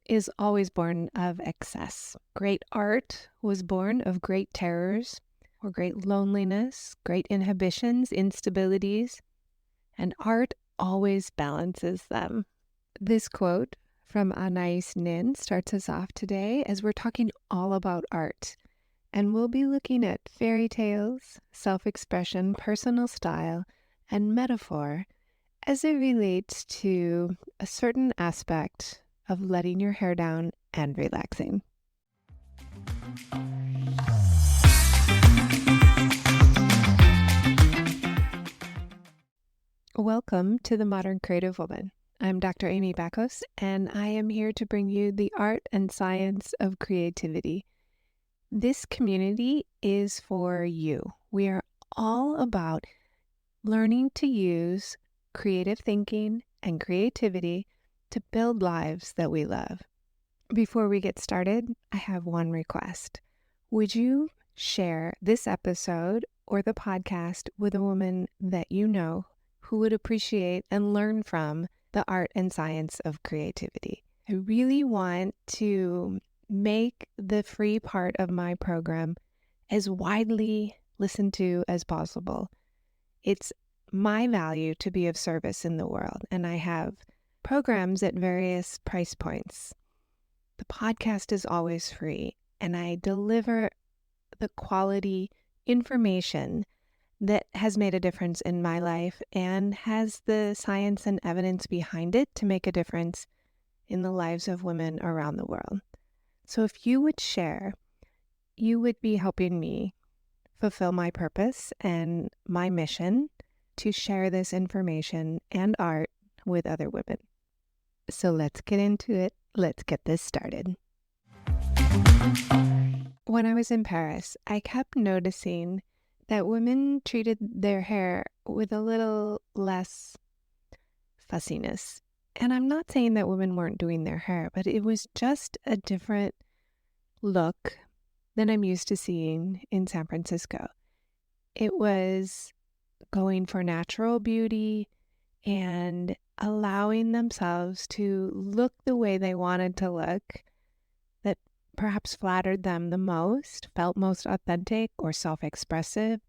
is always born of excess. Great art was born of great terrors or great loneliness, great inhibitions, instabilities, and art always balances them. This quote from Anais Nin starts us off today as we're talking all about art. And we'll be looking at fairy tales, self-expression, personal style, and metaphor as it relates to a certain aspect of letting your hair down and relaxing. Welcome to The Modern Creative Woman. I'm Dr. Amy Bacos, and I am here to bring you the art and science of creativity. This community is for you. We are all about learning to use creative thinking and creativity to build lives that we love. Before we get started, I have one request. Would you share this episode or the podcast with a woman that you know who would appreciate and learn from the art and science of creativity? I really want to make the free part of my program as widely listened to as possible. It's my value to be of service in the world, and I have programs at various price points. The podcast is always free, and I deliver the quality information that has made a difference in my life and has the science and evidence behind it to make a difference in the lives of women around the world. So if you would share, you would be helping me fulfill my purpose and my mission to share this information and art with other women. So let's get into it. Let's get this started. When I was in Paris, I kept noticing that women treated their hair with a little less fussiness. And I'm not saying that women weren't doing their hair, but it was just a different look than I'm used to seeing in San Francisco. It was going for natural beauty and allowing themselves to look the way they wanted to look, that perhaps flattered them the most, felt most authentic or self-expressive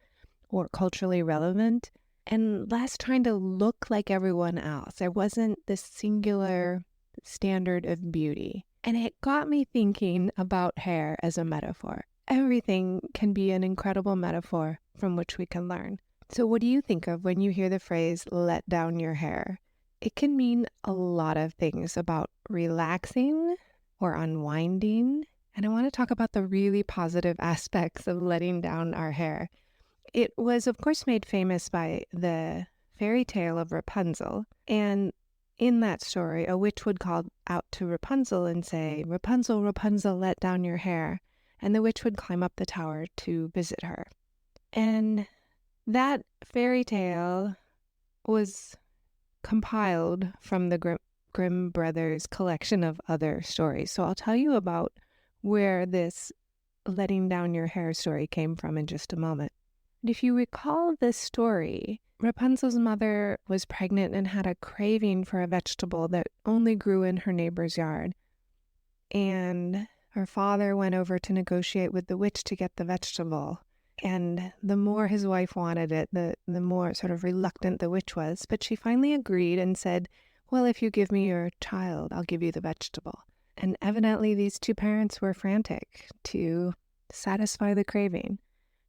or culturally relevant, and less trying to look like everyone else. There wasn't this singular standard of beauty. And it got me thinking about hair as a metaphor. Everything can be an incredible metaphor from which we can learn. So what do you think of when you hear the phrase, let down your hair? It can mean a lot of things about relaxing or unwinding. And I want to talk about the really positive aspects of letting down our hair. It was, of course, made famous by the fairy tale of Rapunzel. And in that story, a witch would call out to Rapunzel and say, "Rapunzel, Rapunzel, let down your hair." And the witch would climb up the tower to visit her. And that fairy tale was compiled from the Grimm brothers' collection of other stories. So I'll tell you about where this letting down your hair story came from in just a moment. And if you recall this story, Rapunzel's mother was pregnant and had a craving for a vegetable that only grew in her neighbor's yard. And her father went over to negotiate with the witch to get the vegetable. And the more his wife wanted it, the more sort of reluctant the witch was. But she finally agreed and said, "Well, if you give me your child, I'll give you the vegetable." And evidently these two parents were frantic to satisfy the craving.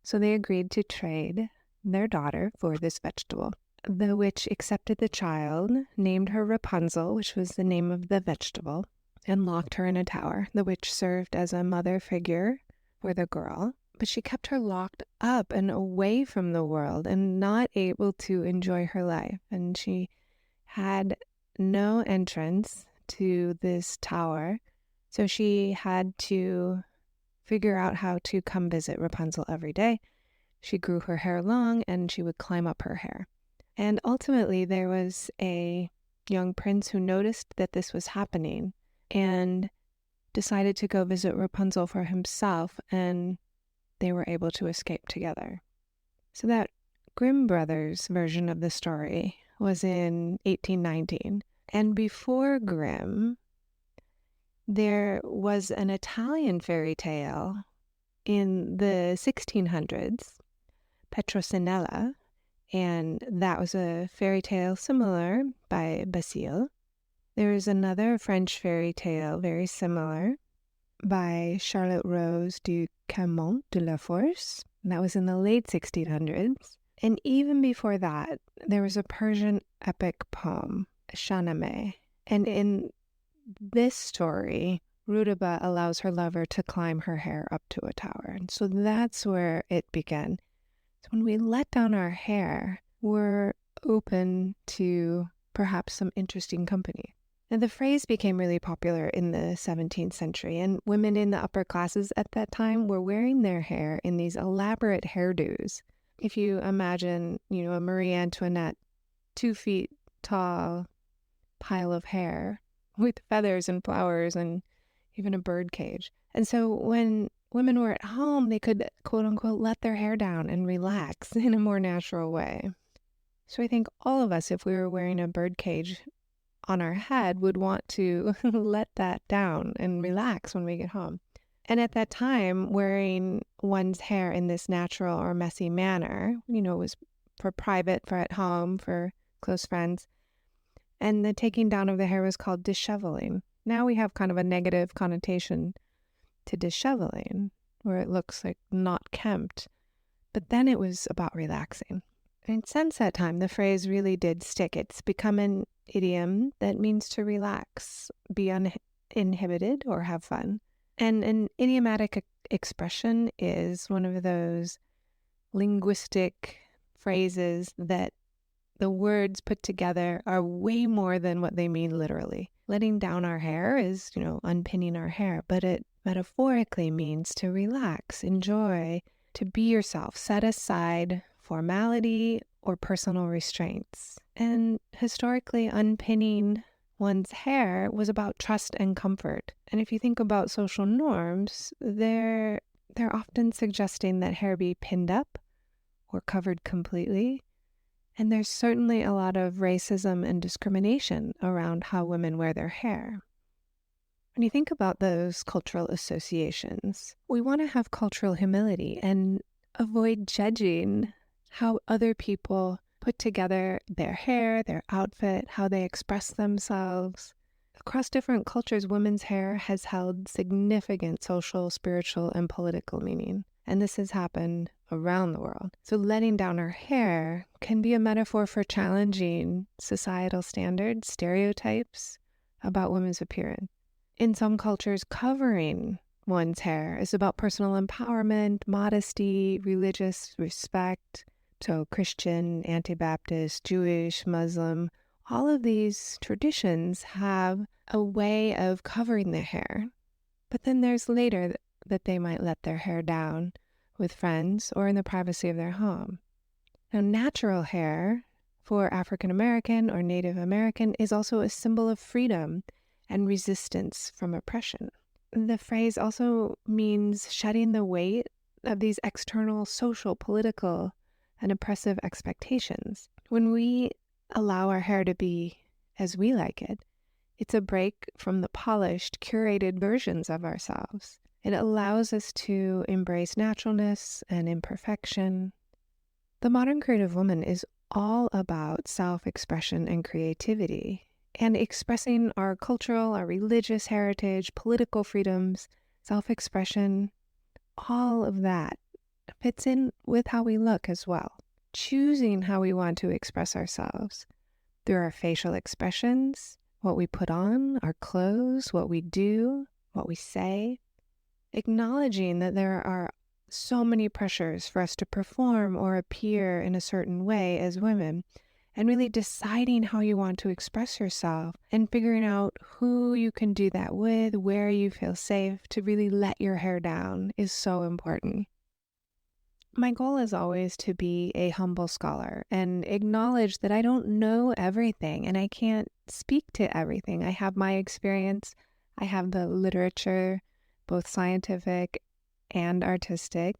So they agreed to trade their daughter for this vegetable. The witch accepted the child, named her Rapunzel, which was the name of the vegetable, and locked her in a tower. The witch served as a mother figure for the girl, but she kept her locked up and away from the world and not able to enjoy her life. And she had no entrance to this tower, so she had to figure out how to come visit Rapunzel every day. She grew her hair long and she would climb up her hair. And ultimately there was a young prince who noticed that this was happening and decided to go visit Rapunzel for himself, and they were able to escape together. So that Grimm brothers version of the story was in 1819. And before Grimm, There was an Italian fairy tale in the 1600s, Petrocinella, and that was a fairy tale similar by Basile. There is another French fairy tale very similar by Charlotte Rose du Camont de la Force, and that was in the late 1600s. And even before that, there was a Persian epic poem, Shahnameh. And in this story, Rudaba allows her lover to climb her hair up to a tower. And so that's where it began. So when we let down our hair, we're open to perhaps some interesting company. And the phrase became really popular in the 17th century, and women in the upper classes at that time were wearing their hair in these elaborate hairdos. If you imagine, a Marie Antoinette 2 feet tall pile of hair with feathers and flowers and even a bird cage. And so when women were at home, they could, quote unquote, let their hair down and relax in a more natural way. So I think all of us, if we were wearing a bird cage on our head, would want to let that down and relax when we get home. And at that time, wearing one's hair in this natural or messy manner, was for private, for at home, for close friends. And the taking down of the hair was called disheveling. Now we have kind of a negative connotation to disheveling, where it looks like not kempt. But then it was about relaxing. And since that time, the phrase really did stick. It's become an idiom that means to relax, be uninhibited, or have fun. And an idiomatic expression is one of those linguistic phrases that the words put together are way more than what they mean literally. Letting down our hair is, unpinning our hair, but it metaphorically means to relax, enjoy, to be yourself, set aside formality or personal restraints. And historically, unpinning one's hair was about trust and comfort. And if you think about social norms, they're often suggesting that hair be pinned up or covered completely. And there's certainly a lot of racism and discrimination around how women wear their hair. When you think about those cultural associations, we want to have cultural humility and avoid judging how other people put together their hair, their outfit, how they express themselves. Across different cultures, women's hair has held significant social, spiritual, and political meaning. And this has happened around the world. So letting down our hair can be a metaphor for challenging societal standards, stereotypes about women's appearance. In some cultures, covering one's hair is about personal empowerment, modesty, religious respect. So Christian, Anti-Baptist, Jewish, Muslim, all of these traditions have a way of covering their hair. But then there's later that they might let their hair down with friends or in the privacy of their home. Now, natural hair for African American or Native American is also a symbol of freedom and resistance from oppression. The phrase also means shedding the weight of these external social, political, and oppressive expectations. When we allow our hair to be as we like it, it's a break from the polished, curated versions of ourselves. It allows us to embrace naturalness and imperfection. The modern creative woman is all about self-expression and creativity, and expressing our cultural, our religious heritage, political freedoms, self-expression, all of that fits in with how we look as well. Choosing how we want to express ourselves through our facial expressions, what we put on, our clothes, what we do, what we say. Acknowledging that there are so many pressures for us to perform or appear in a certain way as women, and really deciding how you want to express yourself and figuring out who you can do that with, where you feel safe to really let your hair down is so important. My goal is always to be a humble scholar and acknowledge that I don't know everything and I can't speak to everything. I have my experience, I have the literature, both scientific and artistic,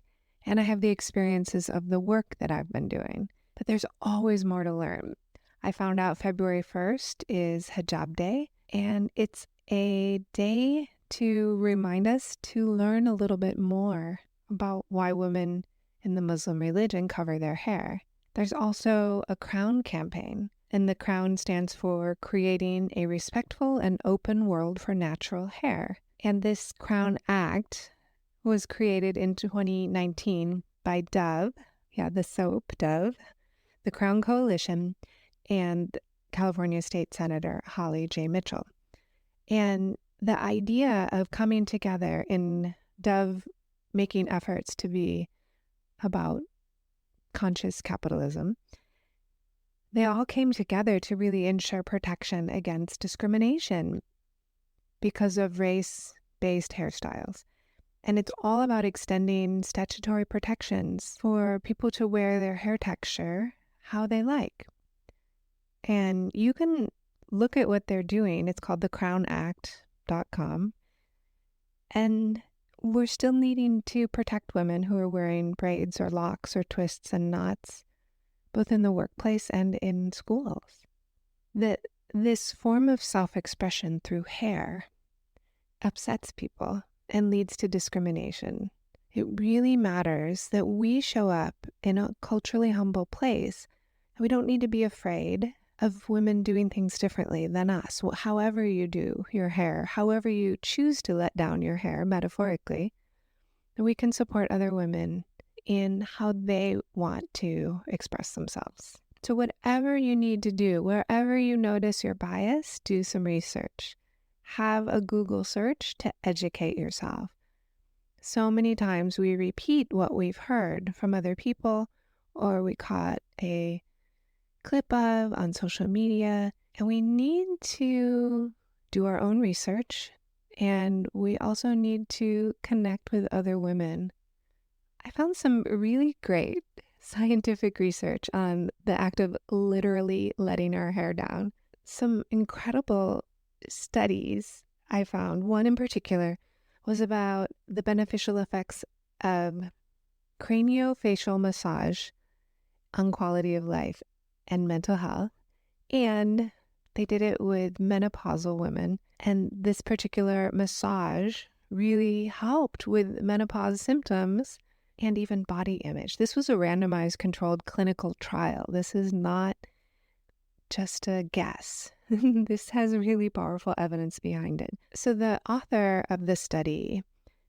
and I have the experiences of the work that I've been doing. But there's always more to learn. I found out February 1st is Hijab Day, and it's a day to remind us to learn a little bit more about why women in the Muslim religion cover their hair. There's also a Crown campaign, and the Crown stands for Creating a Respectful and Open World for Natural Hair. And this Crown Act was created in 2019 by Dove, the soap Dove, the Crown Coalition, and California State Senator Holly J. Mitchell. And the idea of coming together in Dove making efforts to be about conscious capitalism, they all came together to really ensure protection against discrimination because of race-based hairstyles. And it's all about extending statutory protections for people to wear their hair texture how they like. And you can look at what they're doing. It's called thecrownact.com. And we're still needing to protect women who are wearing braids or locks or twists and knots, both in the workplace and in schools. That this form of self-expression through hair upsets people and leads to discrimination. It really matters that we show up in a culturally humble place. We don't need to be afraid of women doing things differently than us. However you do your hair, however you choose to let down your hair, metaphorically, we can support other women in how they want to express themselves. So whatever you need to do, wherever you notice your bias, do some research. Have a Google search to educate yourself. So many times we repeat what we've heard from other people, or we caught a clip of on social media, and we need to do our own research, and we also need to connect with other women. I found some really great scientific research on the act of literally letting our hair down. Some incredible studies I found. One in particular was about the beneficial effects of craniofacial massage on quality of life and mental health. And they did it with menopausal women. And this particular massage really helped with menopause symptoms and even body image. This was a randomized controlled clinical trial. This is not just a guess. This has really powerful evidence behind it. So the author of the study,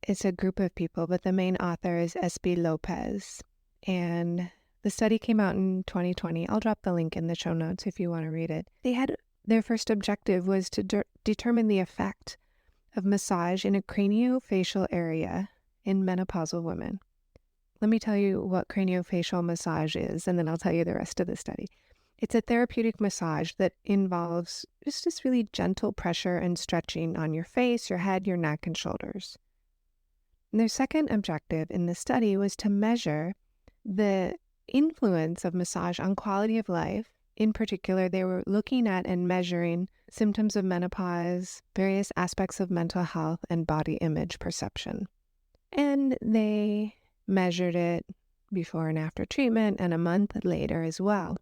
it's a group of people, but the main author is S.B. Lopez. And the study came out in 2020. I'll drop the link in the show notes if you want to read it. Their first objective was to determine the effect of massage in a craniofacial area in menopausal women. Let me tell you what craniofacial massage is, and then I'll tell you the rest of the study. It's a therapeutic massage that involves just this really gentle pressure and stretching on your face, your head, your neck, and shoulders. And their second objective in the study was to measure the influence of massage on quality of life. In particular, they were looking at and measuring symptoms of menopause, various aspects of mental health, and body image perception. And they measured it before and after treatment and a month later as well.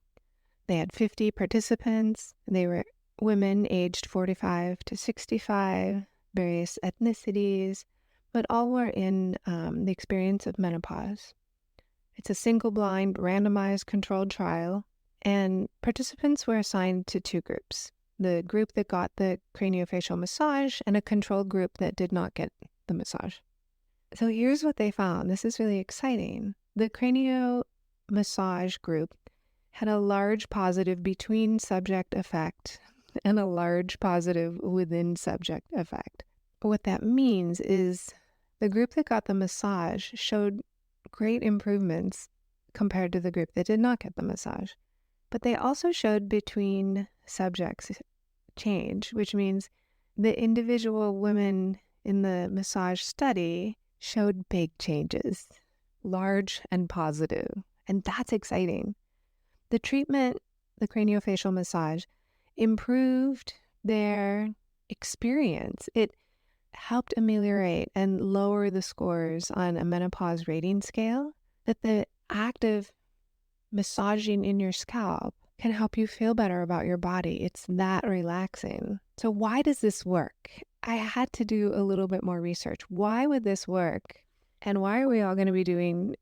They had 50 participants. They were women aged 45 to 65, various ethnicities, but all were in the experience of menopause. It's a single-blind, randomized, controlled trial, and participants were assigned to two groups. The group that got the craniofacial massage and a controlled group that did not get the massage. So here's what they found. This is really exciting. The cranio massage group had a large positive between subject effect and a large positive within subject effect. What that means is the group that got the massage showed great improvements compared to the group that did not get the massage. But they also showed between subjects change, which means the individual women in the massage study showed big changes, large and positive. And that's exciting. The treatment, the craniofacial massage, improved their experience. It helped ameliorate and lower the scores on a menopause rating scale. That the act of massaging in your scalp can help you feel better about your body. It's that relaxing. So why does this work? I had to do a little bit more research. Why would this work? And why are we all going to be doing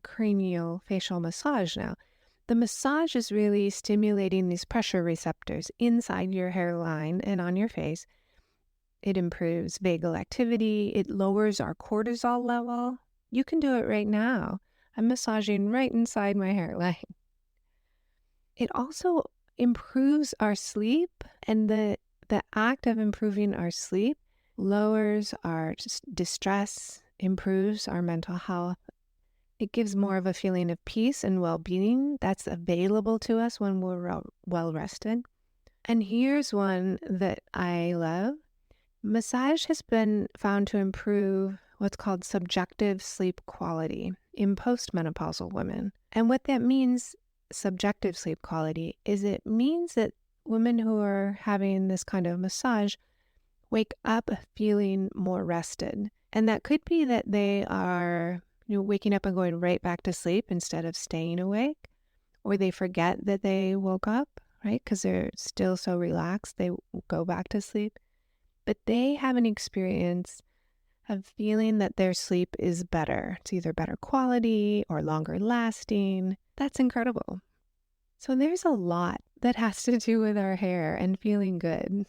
cranial facial massage now? The massage is really stimulating these pressure receptors inside your hairline and on your face. It improves vagal activity. It lowers our cortisol level. You can do it right now. I'm massaging right inside my hairline. It also improves our sleep, and the act of improving our sleep lowers our distress, improves our mental health. It gives more of a feeling of peace and well-being that's available to us when we're well rested. And here's one that I love. Massage has been found to improve what's called subjective sleep quality in postmenopausal women. And what that means, subjective sleep quality, is it means that women who are having this kind of massage wake up feeling more rested. And that could be that they are waking up and going right back to sleep instead of staying awake, or they forget that they woke up, right? Because they're still so relaxed, they go back to sleep. But they have an experience of feeling that their sleep is better. It's either better quality or longer lasting. That's incredible. So there's a lot that has to do with our hair and feeling good.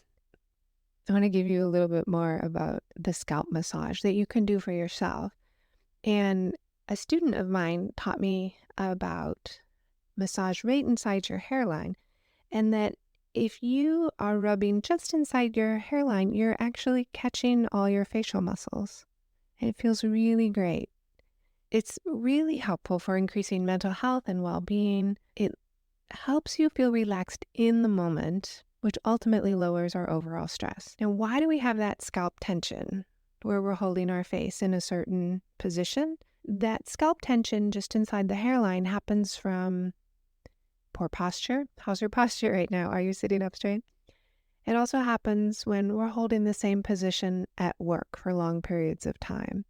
I want to give you a little bit more about the scalp massage that you can do for yourself. And a student of mine taught me about massage right inside your hairline, and that if you are rubbing just inside your hairline, you're actually catching all your facial muscles. And it feels really great. It's really helpful for increasing mental health and well-being. It helps you feel relaxed in the moment, which ultimately lowers our overall stress. Now, why do we have that scalp tension where we're holding our face in a certain position? That scalp tension just inside the hairline happens from poor posture. How's your posture right now? Are you sitting up straight? It also happens when we're holding the same position at work for long periods of time.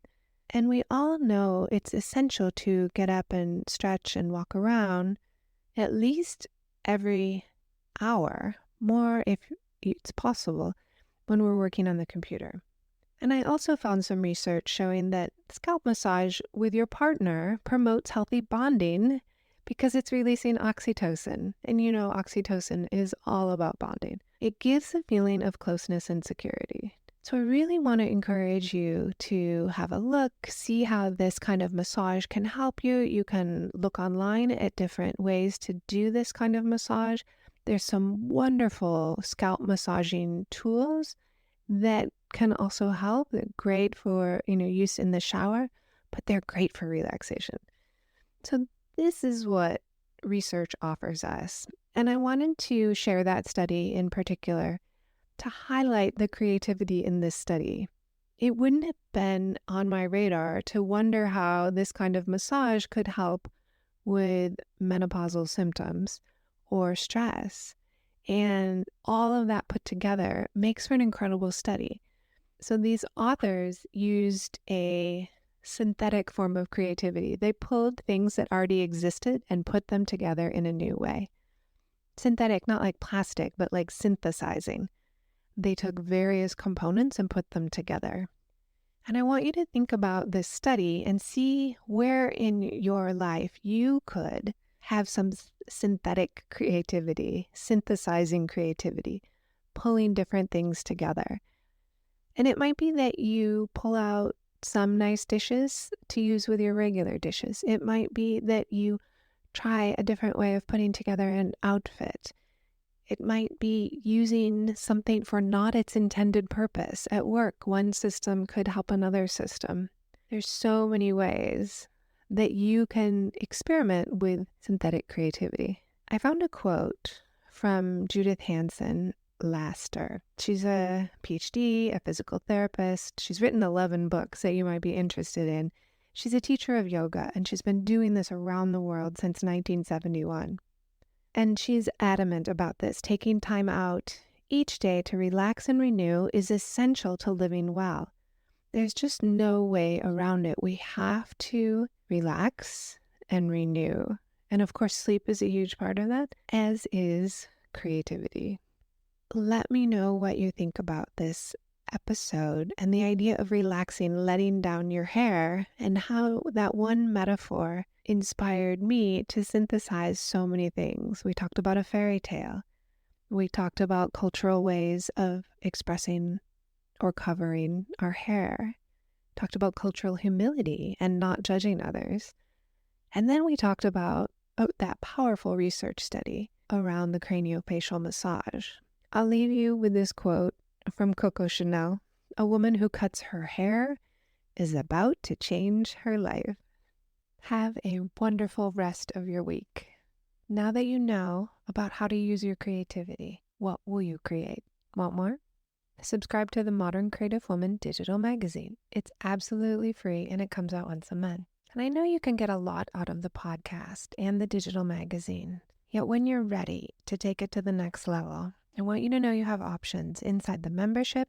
And we all know it's essential to get up and stretch and walk around at least every hour, more if it's possible, when we're working on the computer. And I also found some research showing that scalp massage with your partner promotes healthy bonding because it's releasing oxytocin. And oxytocin is all about bonding. It gives a feeling of closeness and security. So I really want to encourage you to have a look, see how this kind of massage can help you. You can look online at different ways to do this kind of massage. There's some wonderful scalp massaging tools that can also help. They're great for, use in the shower, but they're great for relaxation. So this is what research offers us. And I wanted to share that study in particular to highlight the creativity in this study. It wouldn't have been on my radar to wonder how this kind of massage could help with menopausal symptoms or stress. And all of that put together makes for an incredible study. So these authors used a synthetic form of creativity. They pulled things that already existed and put them together in a new way. Synthetic, not like plastic, but like synthesizing. They took various components and put them together. And I want you to think about this study and see where in your life you could have some synthetic creativity, synthesizing creativity, pulling different things together. And it might be that you pull out some nice dishes to use with your regular dishes. It might be that you try a different way of putting together an outfit. It might be using something for not its intended purpose. At work, one system could help another system. There's so many ways that you can experiment with synthetic creativity. I found a quote from Judith Hanson Laster. She's a PhD, a physical therapist. She's written 11 books that you might be interested in. She's a teacher of yoga, and she's been doing this around the world since 1971. And she's adamant about this. Taking time out each day to relax and renew is essential to living well. There's just no way around it. We have to relax and renew. And of course, sleep is a huge part of that, as is creativity. let me know what you think about this episode and the idea of relaxing, letting down your hair, and how that one metaphor inspired me to synthesize so many things. We talked about a fairy tale. We talked about cultural ways of expressing or covering our hair. Talked about cultural humility and not judging others. And then we talked about that powerful research study around the craniofacial massage. I'll leave you with this quote from Coco Chanel: "A woman who cuts her hair is about to change her life." Have a wonderful rest of your week. Now that you know about how to use your creativity, what will you create? Want more? Subscribe to the Modern Creative Woman digital magazine. It's absolutely free and it comes out once a month. And I know you can get a lot out of the podcast and the digital magazine. Yet when you're ready to take it to the next level, I want you to know you have options inside the membership.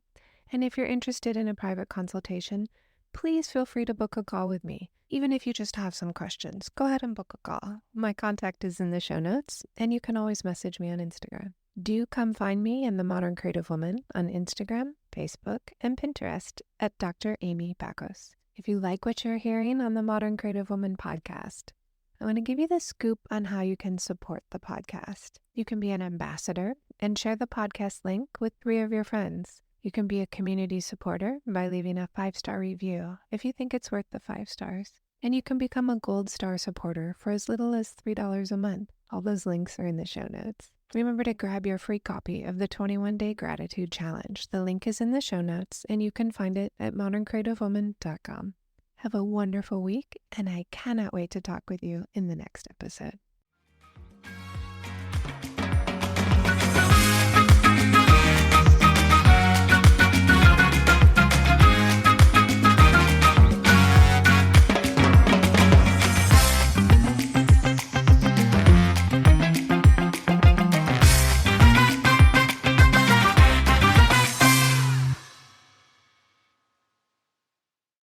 And if you're interested in a private consultation, please feel free to book a call with me. Even if you just have some questions, go ahead and book a call. My contact is in the show notes, and you can always message me on Instagram. Do come find me in the Modern Creative Woman on Instagram, Facebook, and Pinterest at Dr. Amy Bacos. If you like what you're hearing on the Modern Creative Woman podcast, I want to give you the scoop on how you can support the podcast. You can be an ambassador and share the podcast link with 3 of your friends. You can be a community supporter by leaving a 5-star review if you think it's worth the 5 stars. And you can become a Gold Star supporter for as little as $3 a month. All those links are in the show notes. Remember to grab your free copy of the 21-Day Gratitude Challenge. The link is in the show notes, and you can find it at moderncreativewoman.com. Have a wonderful week, and I cannot wait to talk with you in the next episode.